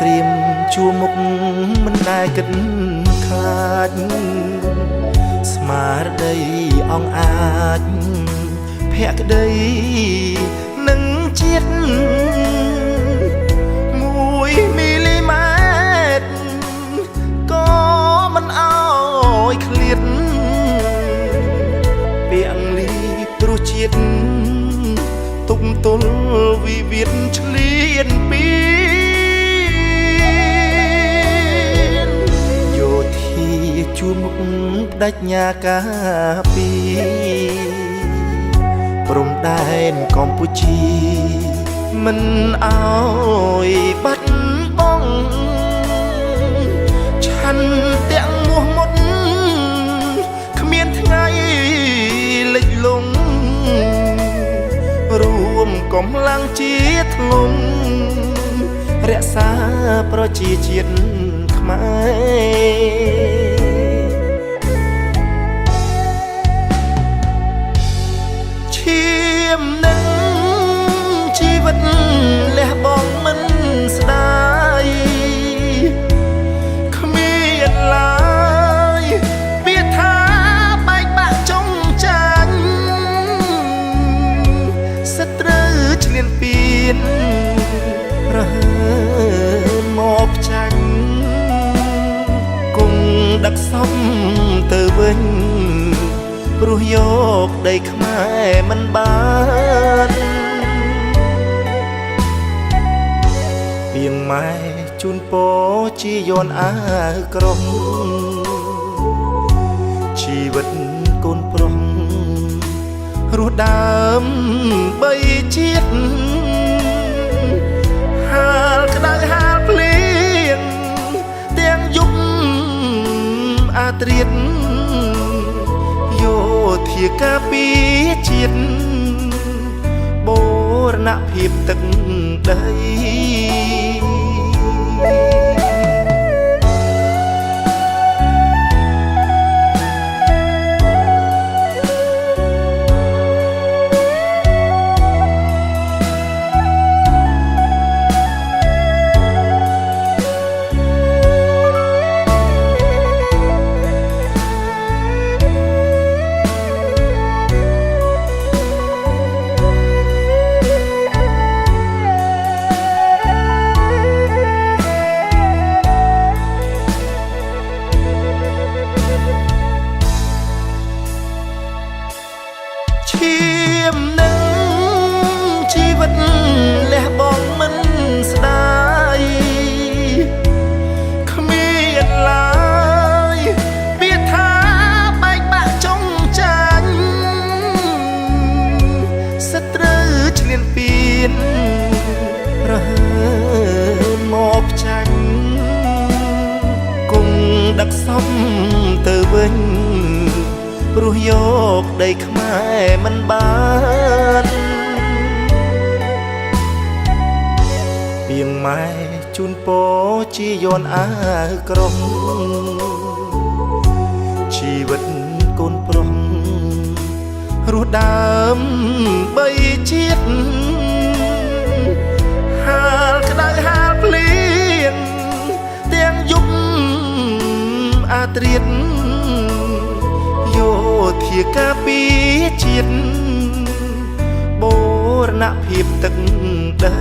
ត្រៀមជួមុខមិនដែលគិតខ្លាចស្មារតីអង្អាចភក្តីនឹងជាតិ1 មីលីម៉ែត្រក៏មិនអោយឃ្លាតពាក់លីព្រោះជាតិទុកទល់វិវាទឆ្លៀនពីយោធាជួមុខបដិញ្ញាការពីព្រំដែនកម្ពុជាមិនអោយបាត់បង់ឆន្ទៈមោះមុតគ្មានថ្ងៃលិចលង់រួមកម្លាំងជាធ្លុំរក្សាប្រជាជាតិខ្មែរឈាមនឹងជីវិតលះបង់មិនស្ដាយគ្មានឡើយពាក្យថាបែកបាក់ចុងចាញ់សត្រូវឆ្លៀនពៀនរហើមកចាញ់គង់ដឹកសំទៅវិញព្រោះយកដីខ្មែរមិនបានពីងម៉ែជូនពរជាយនអាវក្រុងជីវិតកូនប្រុសរស់ដើមបីជាតិហាលក្តៅហាលភ្លៀងទាំងយប់អាត្រៀតយោធាការពារជាតិបូរណភាពទឹកដីឈាមនឹងជីវិតលះបង់មិនស្ដាយគ្មានឡើយពាក្យថាបែកបាក់ចុងចាញ់សត្រូវឆ្លៀនពៀនរហើមកចាញ់គង់ដឹកសំទៅវិញព្រោះយកដីខ្មែរមិនបានពីងម៉ែជូនពរជាយនអាវក្រុងជីវិតកូនប្រុសរស់ដើមបីជាតិហាលក្តៅហាលភ្លៀងទាំងយប់អាត្រៀតយោធាការពារជាតិបូរណភាពទឹកដី